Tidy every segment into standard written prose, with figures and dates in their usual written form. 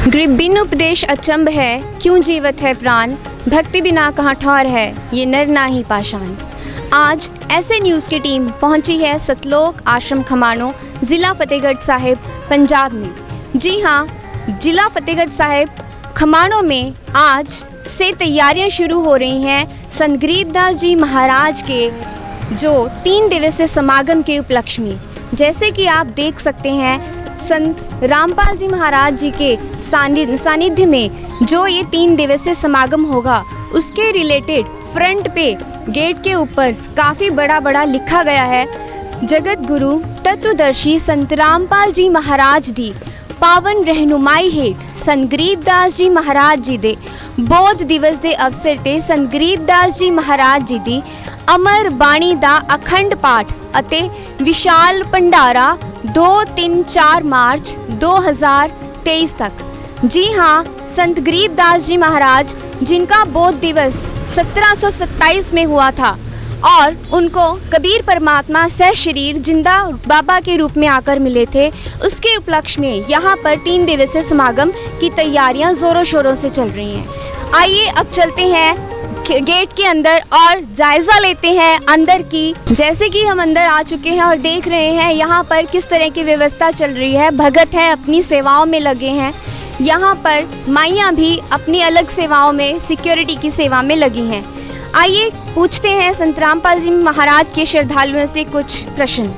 बिन उपदेश अचंभ है, क्यों जीवत है प्राण, भक्ति बिना कहाँ ठौर है, ये नर नाही पाषाण। आज ऐसे न्यूज़ की टीम पहुंची है सतलोक आश्रम खमाणों, ज़िला फतेहगढ़ साहिब, पंजाब में। जी हाँ, ज़िला फतेहगढ़ साहिब खमाणों में आज से तैयारियां शुरू हो रही हैं संत गरीबदास जी महाराज के जो 3 दिवसीय समागम के उपलक्ष्य में। जैसे कि आप देख सकते हैं, संत रामपाल जी महाराज जी के सानिध्य में जो ये 3 दिवसीय समागम होगा, उसके रिलेटेड फ्रंट पे गेट के ऊपर काफ़ी बड़ा लिखा गया है, जगत गुरु तत्वदर्शी संत रामपाल जी महाराज दी पावन रहनुमाई हेठ संत गरीबदास जी महाराज जी दे बौद्ध दिवस दे अवसर ते संत गरीबदास जी महाराज जी दी अमर बाणी दा अखंड पाठ अते विशाल भंडारा 2, 3, 4 मार्च 2023 तक। जी हाँ, संत गरीबदास जी महाराज जिनका बौद्ध दिवस 1727 में हुआ था और उनको कबीर परमात्मा सह शरीर जिंदा बाबा के रूप में आकर मिले थे, उसके उपलक्ष्य में यहाँ पर 3 दिवसीय समागम की तैयारियां ज़ोरों शोरों से चल रही हैं। आइए अब चलते हैं गेट के अंदर और जायज़ा लेते हैं अंदर की। जैसे कि हम अंदर आ चुके हैं और देख रहे हैं यहाँ पर किस तरह की व्यवस्था चल रही है। भगत हैं अपनी सेवाओं में लगे हैं, यहाँ पर माइयाँ भी अपनी अलग सेवाओं में सिक्योरिटी की सेवा में लगी हैं। आइए पूछते हैं संत रामपाल जी महाराज के श्रद्धालुओं से कुछ प्रश्न।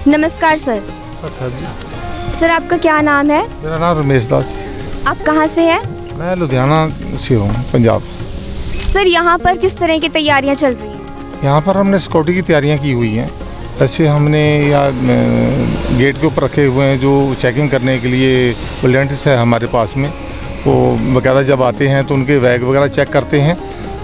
नमस्कार सर। सर आपका क्या नाम है? मेरा नाम रमेश दास। आप कहाँ से हैं? मैं लुधियाना से हूँ, पंजाब। सर यहाँ पर किस तरह की तैयारियाँ चल रही हैं? यहाँ पर हमने सिक्योरिटी की तैयारियाँ की हुई हैं। ऐसे हमने या गेट के ऊपर रखे हुए हैं जो चेकिंग करने के लिए वॉलंटियर्स है हमारे पास में, वो बाकायदा जब आते हैं तो उनके बैग वगैरह चेक करते हैं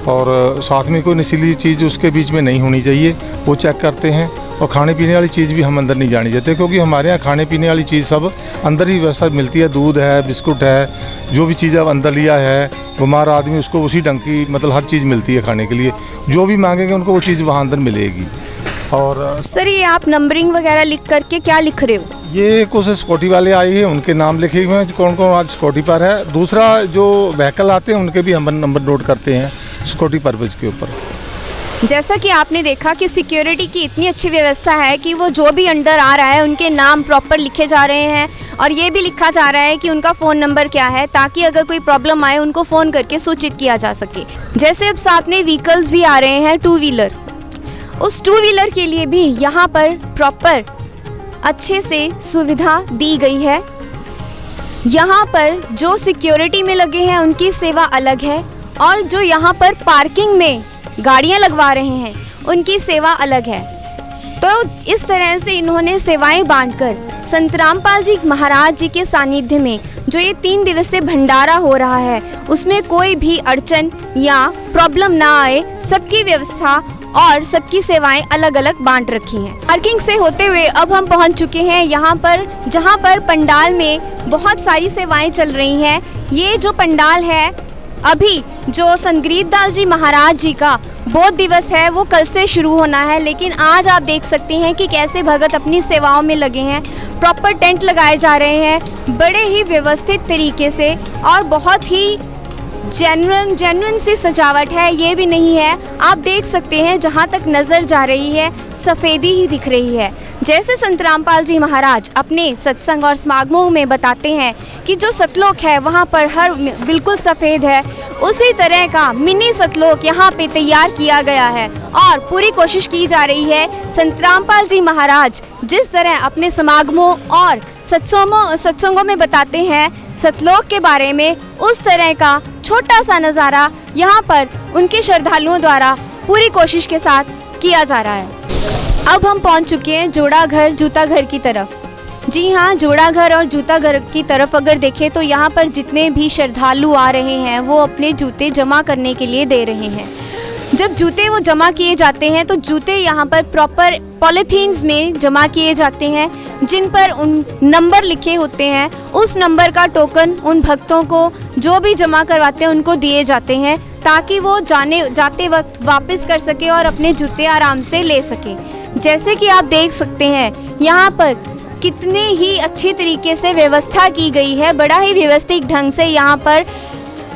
और साथ में कोई नशीली चीज़ उसके बीच में नहीं होनी चाहिए, वो चेक करते हैं। और खाने पीने वाली चीज़ भी हम अंदर नहीं जानी चाहते, क्योंकि हमारे यहाँ खाने पीने वाली चीज़ सब अंदर ही व्यवस्था मिलती है। दूध है, बिस्कुट है, जो भी चीज़ अब अंदर लिया है, बीमार आदमी उसको उसी ढंग की मतलब हर चीज़ मिलती है खाने के लिए। जो भी मांगेंगे उनको वो चीज़ वहाँ अंदर मिलेगी। और सर ये आप नंबरिंग वगैरह लिख करके क्या लिख रहे हो? ये कुछ सिक्योरिटी वाले आए हैं, उनके नाम लिखे हुए हैं कौन कौन आज सिक्योरिटी पर है। दूसरा जो व्हीकल आते हैं उनके भी हम नंबर नोट करते हैं सिक्योरिटी पर्पज़ के ऊपर। जैसा कि आपने देखा कि सिक्योरिटी की इतनी अच्छी व्यवस्था है कि वो जो भी अंदर आ रहा है उनके नाम प्रॉपर लिखे जा रहे हैं और ये भी लिखा जा रहा है कि उनका फ़ोन नंबर क्या है, ताकि अगर कोई प्रॉब्लम आए उनको फ़ोन करके सूचित किया जा सके। जैसे अब साथ में व्हीकल्स भी आ रहे हैं, 2 व्हीलर, उस 2 व्हीलर के लिए भी यहाँ पर प्रॉपर अच्छे से सुविधा दी गई है। यहाँ पर जो सिक्योरिटी में लगे हैं उनकी सेवा अलग है और जो यहाँ पर पार्किंग में गाड़ियाँ लगवा रहे हैं उनकी सेवा अलग है। तो इस तरह से इन्होंने सेवाएं बांटकर संत रामपाल जी महाराज जी के सानिध्य में जो ये 3 दिवसीय भंडारा हो रहा है उसमें कोई भी अड़चन या प्रॉब्लम ना आए, सबकी व्यवस्था और सबकी सेवाएं अलग अलग बांट रखी हैं। पार्किंग से होते हुए अब हम पहुंच चुके हैं यहाँ पर, जहाँ पर पंडाल में बहुत सारी सेवाएं चल रही हैं। ये जो पंडाल है, अभी जो संत गरीबदास जी महाराज जी का बौद्ध दिवस है वो कल से शुरू होना है, लेकिन आज आप देख सकते हैं कि कैसे भगत अपनी सेवाओं में लगे हैं। प्रॉपर टेंट लगाए जा रहे हैं बड़े ही व्यवस्थित तरीके से और बहुत ही जेन्युइन सी सजावट है, ये भी नहीं है। आप देख सकते हैं जहाँ तक नज़र जा रही है सफ़ेदी ही दिख रही है। जैसे संत रामपाल जी महाराज अपने सत्संग और समागमों में बताते हैं कि जो सतलोक है वहाँ पर हर बिल्कुल सफ़ेद है, उसी तरह का मिनी सतलोक यहाँ पे तैयार किया गया है और पूरी कोशिश की जा रही है। संत रामपाल जी महाराज जिस तरह अपने समागमों और सत्संगों में बताते हैं सतलोक के बारे में, उस तरह का छोटा सा नज़ारा यहाँ पर उनके श्रद्धालुओं द्वारा पूरी कोशिश के साथ किया जा रहा है। अब हम पहुँच चुके हैं जोड़ा घर जूता घर की तरफ। जी हाँ, जोड़ा घर और जूता घर की तरफ अगर देखें तो यहाँ पर जितने भी श्रद्धालु आ रहे हैं वो अपने जूते जमा करने के लिए दे रहे हैं। जब जूते वो जमा किए जाते हैं तो जूते यहाँ पर प्रॉपर पॉलीथीन्स में जमा किए जाते हैं जिन पर उन नंबर लिखे होते हैं। उस नंबर का टोकन उन भक्तों को जो भी जमा करवाते हैं उनको दिए जाते हैं ताकि वो जाते वक्त वापस कर सके और अपने जूते आराम से ले सके। जैसे कि आप देख सकते हैं यहाँ पर कितने ही अच्छी तरीके से व्यवस्था की गई है। बड़ा ही व्यवस्थित ढंग से यहाँ पर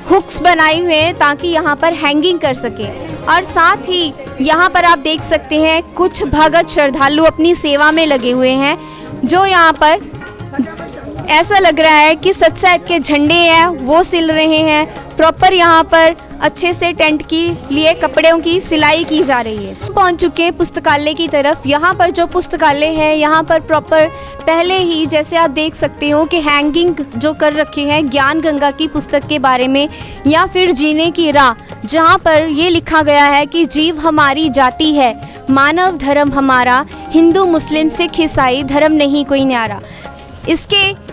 हुक्स बनाए हुए हैं ताकि यहाँ पर हैंगिंग कर सके। और साथ ही यहाँ पर आप देख सकते हैं कुछ भगत श्रद्धालु अपनी सेवा में लगे हुए हैं, जो यहाँ पर ऐसा लग रहा है कि सत साहिब के झंडे हैं वो सिल रहे हैं। प्रॉपर यहाँ पर अच्छे से टेंट के लिए कपड़ों की सिलाई की जा रही है। पहुँच चुके हैं पुस्तकालय की तरफ। यहाँ पर जो पुस्तकालय है यहाँ पर प्रॉपर पहले ही जैसे आप देख सकते हो कि हैंगिंग जो कर रखी है ज्ञान गंगा की पुस्तक के बारे में, या फिर जीने की राह, जहाँ पर ये लिखा गया है कि जीव हमारी जाति है, मानव धर्म हमारा, हिंदू मुस्लिम सिख ईसाई धर्म नहीं कोई न्यारा। इसके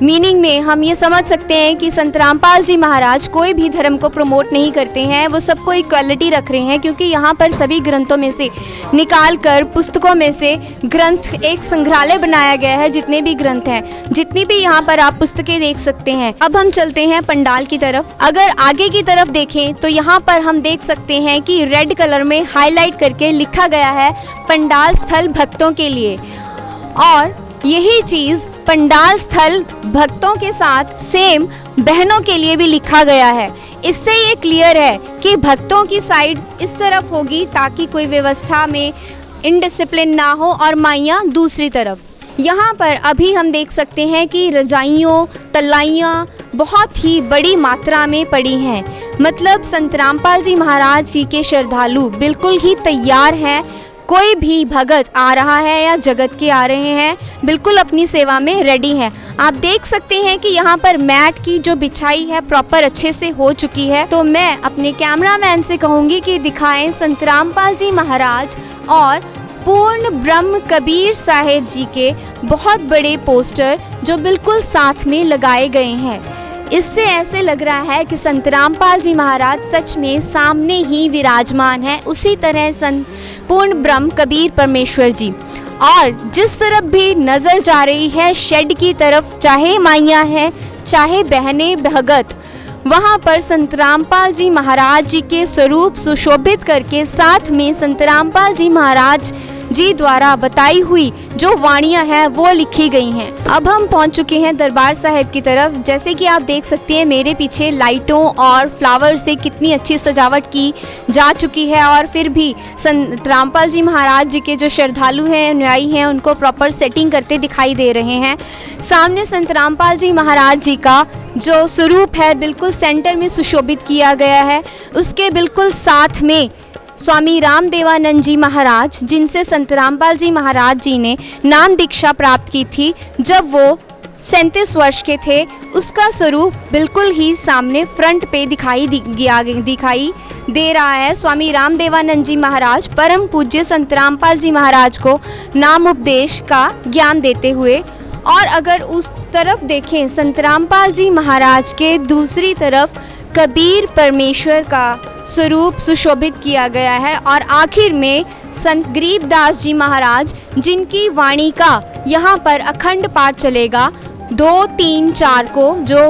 मीनिंग में हम ये समझ सकते हैं कि संत रामपाल जी महाराज कोई भी धर्म को प्रमोट नहीं करते हैं, वो सबको इक्वालिटी रख रहे हैं, क्योंकि यहाँ पर सभी ग्रंथों में से निकाल कर पुस्तकों में से ग्रंथ एक संग्रहालय बनाया गया है। जितने भी ग्रंथ हैं, जितनी भी यहाँ पर आप पुस्तकें देख सकते हैं। अब हम चलते हैं पंडाल की तरफ। अगर आगे की तरफ देखें तो यहाँ पर हम देख सकते हैं कि रेड कलर में हाईलाइट करके लिखा गया है पंडाल स्थल भक्तों के लिए, और यही चीज़ पंडाल स्थल भक्तों के साथ सेम बहनों के लिए भी लिखा गया है। इससे ये क्लियर है कि भक्तों की साइड इस तरफ होगी ताकि कोई व्यवस्था में इनडिसिप्लिन ना हो, और माइयाँ दूसरी तरफ। यहाँ पर अभी हम देख सकते हैं कि रजाइयों तलाइयाँ बहुत ही बड़ी मात्रा में पड़ी हैं। मतलब संत रामपाल जी महाराज जी के श्रद्धालु बिल्कुल ही तैयार हैं। कोई भी भगत आ रहा है या जगत के आ रहे हैं, बिल्कुल अपनी सेवा में रेडी हैं। आप देख सकते हैं कि यहाँ पर मैट की जो बिछाई है प्रॉपर अच्छे से हो चुकी है। तो मैं अपने कैमरामैन से कहूँगी कि दिखाएं संत रामपाल जी महाराज और पूर्ण ब्रह्म कबीर साहिब जी के बहुत बड़े पोस्टर जो बिल्कुल साथ में लगाए गए हैं। इससे ऐसे लग रहा है कि संत रामपाल जी महाराज सच में सामने ही विराजमान है। उसी तरह संत पूर्ण ब्रह्म कबीर परमेश्वर जी, और जिस तरफ भी नज़र जा रही है शेड की तरफ, चाहे माइयाँ हैं चाहे बहनें भगत, वहाँ पर संत रामपाल जी महाराज जी के स्वरूप सुशोभित करके साथ में संत रामपाल जी महाराज जी द्वारा बताई हुई जो वाणियाँ हैं वो लिखी गई हैं। अब हम पहुँच चुके हैं दरबार साहिब की तरफ। जैसे कि आप देख सकते हैं मेरे पीछे लाइटों और फ्लावर से कितनी अच्छी सजावट की जा चुकी है, और फिर भी संत रामपाल जी महाराज जी के जो श्रद्धालु हैं, अनुयायी हैं, उनको प्रॉपर सेटिंग करते दिखाई दे रहे हैं। सामने संत रामपाल जी महाराज जी का जो स्वरूप है बिल्कुल सेंटर में सुशोभित किया गया है। उसके बिल्कुल साथ में स्वामी रामदेवानंद जी महाराज, जिनसे संत रामपाल जी महाराज जी ने नाम दीक्षा प्राप्त की थी जब वो 37 वर्ष के थे, उसका स्वरूप बिल्कुल ही सामने फ्रंट पे दिखाई दे रहा है। स्वामी रामदेवानंद जी महाराज परम पूज्य संत रामपाल जी महाराज को नाम उपदेश का ज्ञान देते हुए। और अगर उस तरफ देखें संत रामपाल जी महाराज के दूसरी तरफ कबीर परमेश्वर का स्वरूप सुशोभित किया गया है। और आखिर में संत गरीबदास जी महाराज, जिनकी वाणी का यहाँ पर अखंड पाठ चलेगा 2, 3, 4 को, जो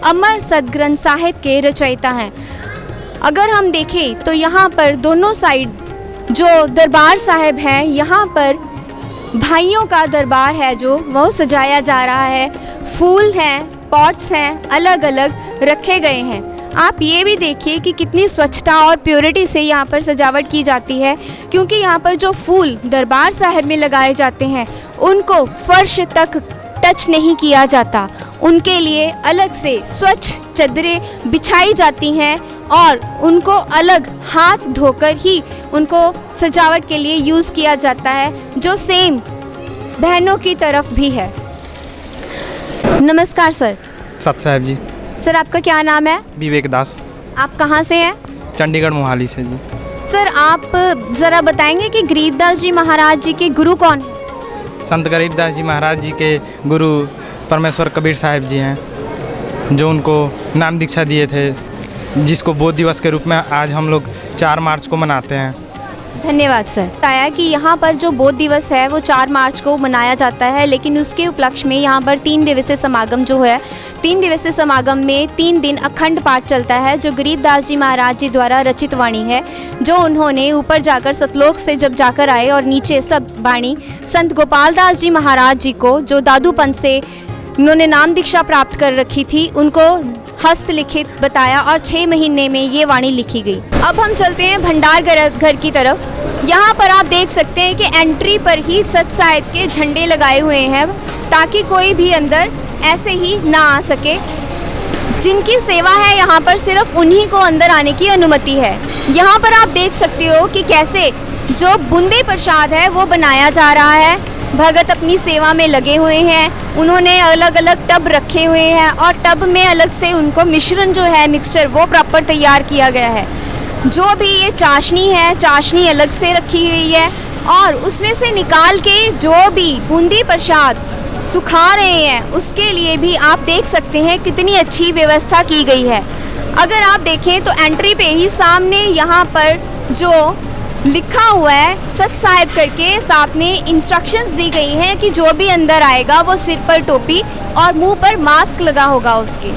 अमर सदग्रंथ साहिब के रचयिता हैं। अगर हम देखें तो यहाँ पर दोनों साइड जो दरबार साहिब है, यहाँ पर भाइयों का दरबार है जो वो सजाया जा रहा है। फूल हैं, पॉट्स हैं, अलग अलग रखे गए हैं। आप ये भी देखिए कि कितनी स्वच्छता और प्योरिटी से यहाँ पर सजावट की जाती है, क्योंकि यहाँ पर जो फूल दरबार साहिब में लगाए जाते हैं उनको फर्श तक टच नहीं किया जाता। उनके लिए अलग से स्वच्छ चादरें बिछाई जाती हैं और उनको अलग हाथ धोकर ही उनको सजावट के लिए यूज़ किया जाता है, जो सेम बहनों की तरफ भी है। नमस्कार सर। सत साहिब जी। सर आपका क्या नाम है? विवेक दास। आप कहाँ से हैं? चंडीगढ़ मोहाली से जी। सर आप ज़रा बताएंगे कि गरीबदास जी महाराज जी के गुरु कौन हैं? संत गरीबदास जी महाराज जी के गुरु परमेश्वर कबीर साहिब जी हैं, जो उनको नाम दीक्षा दिए थे, जिसको बोध दिवस के रूप में आज हम लोग 4 मार्च को मनाते हैं। धन्यवाद सर। बताया कि यहाँ पर जो बौद्ध दिवस है वो 4 मार्च को मनाया जाता है, लेकिन उसके उपलक्ष्य में यहाँ पर 3 दिवसीय समागम जो है, 3 दिवसीय समागम में 3 दिन अखंड पाठ चलता है, जो गरीबदास जी महाराज जी द्वारा रचित वाणी है, जो उन्होंने ऊपर जाकर सतलोक से जब जाकर आए और नीचे सब वाणी संत गोपाल दास जी महाराज जी को, जो दादूपंथ से उन्होंने नाम दीक्षा प्राप्त कर रखी थी, उनको हस्तलिखित बताया और 6 महीने में ये वाणी लिखी गई। अब हम चलते हैं भंडार घर की तरफ। यहाँ पर आप देख सकते हैं कि एंट्री पर ही सत साहिब के झंडे लगाए हुए हैं, ताकि कोई भी अंदर ऐसे ही ना आ सके। जिनकी सेवा है यहाँ पर सिर्फ उन्हीं को अंदर आने की अनुमति है। यहाँ पर आप देख सकते हो कि कैसे जो बूंदी प्रसाद है वो बनाया जा रहा है। भगत अपनी सेवा में लगे हुए हैं, उन्होंने अलग अलग टब रखे हुए हैं और टब में अलग से उनको मिश्रण जो है, मिक्सचर, वो प्रॉपर तैयार किया गया है। जो भी ये चाशनी है, चाशनी अलग से रखी गई है और उसमें से निकाल के जो भी बूंदी प्रसाद सुखा रहे हैं, उसके लिए भी आप देख सकते हैं कितनी अच्छी व्यवस्था की गई है। अगर आप देखें तो एंट्री पे ही सामने यहाँ पर जो लिखा हुआ है सत साहिब करके, साथ में इंस्ट्रक्शंस दी गई हैं कि जो भी अंदर आएगा वो सिर पर टोपी और मुंह पर मास्क लगा होगा उसके,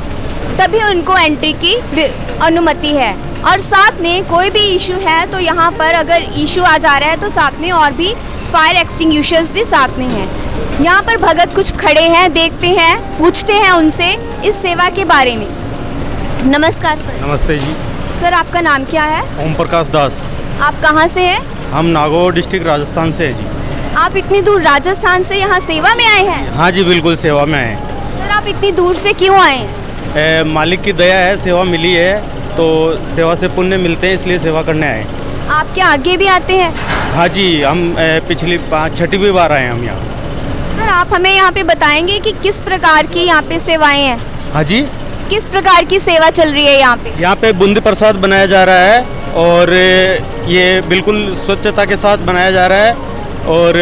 तभी उनको एंट्री की अनुमति है। और साथ में कोई भी इशू है तो यहाँ पर अगर इशू आ जा रहा है तो साथ में और भी फायर एक्सटिंग्विशर्स भी साथ में हैं। यहाँ पर भगत कुछ खड़े हैं, देखते हैं, पूछते हैं उनसे इस सेवा के बारे में। नमस्कार सर। नमस्ते जी। सर आपका नाम क्या है? ओम प्रकाश दास। आप कहाँ से हैं? हम नागौर डिस्ट्रिक्ट राजस्थान से है जी। आप इतनी दूर राजस्थान से यहाँ सेवा में आए हैं? हाँ जी, बिल्कुल सेवा में आए। सर आप इतनी दूर से क्यों आए हैं? मालिक की दया है, सेवा मिली है तो सेवा से पुण्य मिलते हैं, इसलिए सेवा करने आए। आप क्या आगे भी आते हैं? हाँ जी, हम पिछली 5-6वीं बार आए हैं हम यहाँ। सर आप हमें यहाँ पे बताएंगे कि किस प्रकार की यहाँ पे सेवाएं हैं? हाँ जी, किस प्रकार की सेवा चल रही है यहाँ पे? यहाँ पे बूंदी प्रसाद बनाया जा रहा है और ये बिल्कुल स्वच्छता के साथ बनाया जा रहा है और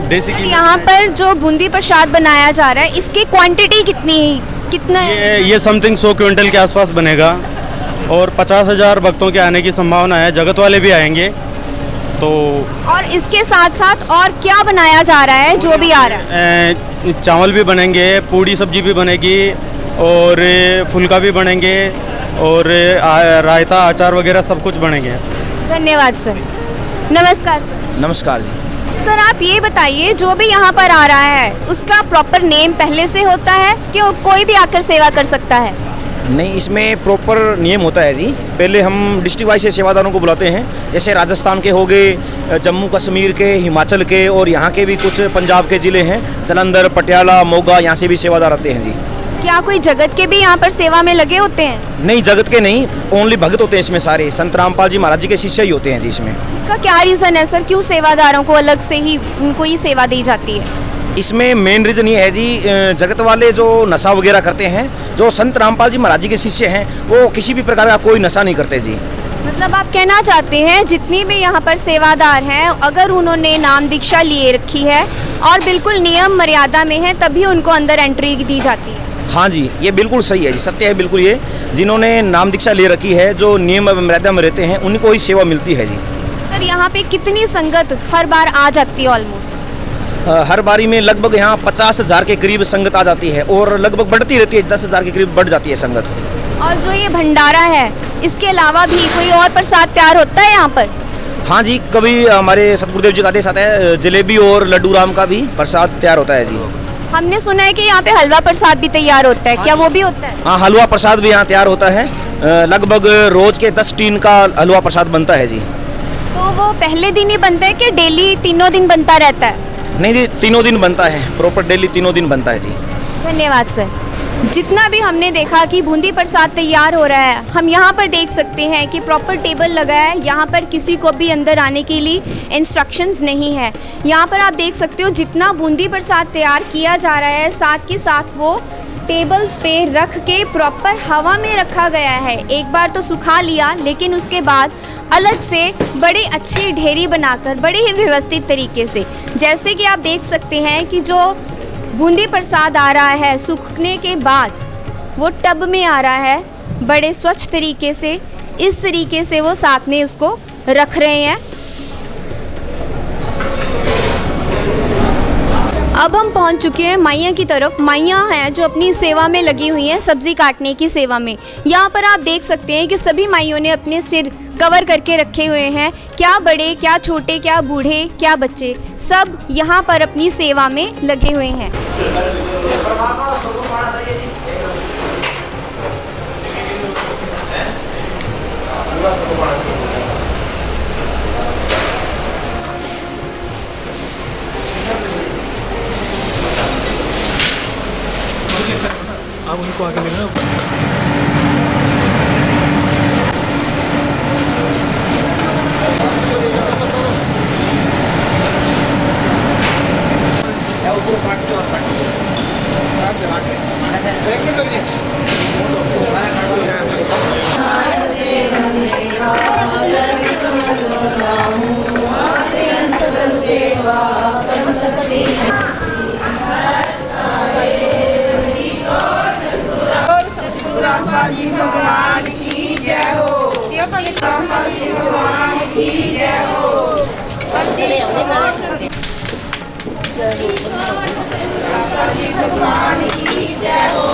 देसी घी। यहाँ पर जो बूंदी प्रसाद बनाया जा रहा है, इसकी क्वांटिटी कितना है? ये समथिंग 100 क्विंटल के आसपास बनेगा और 50,000 भक्तों के आने की संभावना है। जगत वाले भी आएंगे तो। और इसके साथ साथ और क्या बनाया जा रहा है जो भी आ रहा है? चावल भी बनेंगे, पूड़ी सब्जी भी बनेगी और फुल्का भी बनेंगे और रायता, अचार वगैरह सब कुछ बनेंगे। धन्यवाद सर। नमस्कार सर। नमस्कार जी। सर आप ये बताइए, जो भी यहाँ पर आ रहा है उसका प्रॉपर नेम पहले से होता है कि कोई भी आकर सेवा कर सकता है? नहीं, इसमें प्रॉपर नियम होता है जी। पहले हम डिस्ट्रिक्ट वाइज से सेवादारों को बुलाते हैं, जैसे राजस्थान के हो गए, जम्मू कश्मीर के, हिमाचल के और यहाँ के भी कुछ पंजाब के ज़िले हैं, जालंधर, पटियाला, मोगा, यहाँ से भी सेवादार आते हैं जी। क्या कोई जगत के भी यहाँ पर सेवा में लगे होते हैं? नहीं, जगत के नहीं, ओनली भगत होते हैं इसमें। सारे संत रामपाल जी महाराज जी के शिष्य ही होते हैं जी इसमें। इसका क्या रीज़न है सर, क्यों सेवादारों को अलग से ही उनको ही सेवा दी जाती है? इसमें मेन रीज़न ये है जी, जगत वाले जो नशा वगैरह करते हैं, जो संत रामपाल जी महाराज जी के शिष्य हैं, वो किसी भी प्रकार का कोई नशा नहीं करते जी। मतलब आप कहना चाहते हैं जितनी भी यहाँ पर सेवादार हैं, अगर उन्होंने नाम दीक्षा लिए रखी है और बिल्कुल नियम मर्यादा में है, तभी उनको अंदर एंट्री दी जाती है? हाँ जी, ये बिल्कुल सही है जी, सत्य है बिल्कुल। ये जिन्होंने नाम दीक्षा ले रखी है, जो नियम मर्यादा में रहते हैं, उनको ही सेवा मिलती है जी। सर यहाँ पे कितनी संगत हर बार आ जाती है? ऑलमोस्ट हर बारी में लगभग यहाँ 50,000 के करीब संगत आ जाती है और लगभग बढ़ती रहती है, 10,000 के करीब बढ़ जाती है संगत। और जो ये भंडारा है, इसके अलावा भी कोई और प्रसाद तैयार होता है यहाँ पर? हाँ जी, कभी हमारे सतगुरुदेव जी का आदेश आता है, जलेबी और लड्डू राम का भी प्रसाद तैयार होता है जी। हमने सुना है कि यहाँ पे हलवा प्रसाद भी तैयार होता है, क्या वो भी होता है? हाँ, हलवा प्रसाद भी यहाँ तैयार होता है। लगभग रोज के 10 टीन का हलवा प्रसाद बनता है जी। तो वो पहले दिन ही बनता है कि डेली तीनों दिन बनता रहता है? नहीं जी, तीनों दिन बनता है, प्रॉपर डेली तीनों दिन बनता है जी। धन्यवाद सर। जितना भी हमने देखा कि बूंदी प्रसाद तैयार हो रहा है, हम यहाँ पर देख सकते हैं कि प्रॉपर टेबल लगा है। यहाँ पर किसी को भी अंदर आने के लिए इंस्ट्रक्शंस नहीं है। यहाँ पर आप देख सकते हो जितना बूंदी प्रसाद तैयार किया जा रहा है, साथ के साथ वो टेबल्स पे रख के प्रॉपर हवा में रखा गया है। एक बार तो सुखा लिया, लेकिन उसके बाद अलग से बड़ी अच्छी ढेरी बनाकर बड़े ही व्यवस्थित तरीके से, जैसे कि आप देख सकते हैं कि जो बूंदी प्रसाद आ रहा है सूखने के बाद वो टब में आ रहा है, बड़े स्वच्छ तरीके से, इस तरीके से वो साथ में उसको रख रहे हैं। अब हम पहुंच चुके हैं मैया की तरफ। मैया हैं जो अपनी सेवा में लगी हुई हैं, सब्जी काटने की सेवा में। यहाँ पर आप देख सकते हैं कि सभी माइयों ने अपने सिर कवर करके रखे हुए हैं। क्या बड़े, क्या छोटे, क्या बूढ़े, क्या बच्चे, सब यहाँ पर अपनी सेवा में लगे हुए हैं। आप उनको आगे लेना। भगवान की जय हो।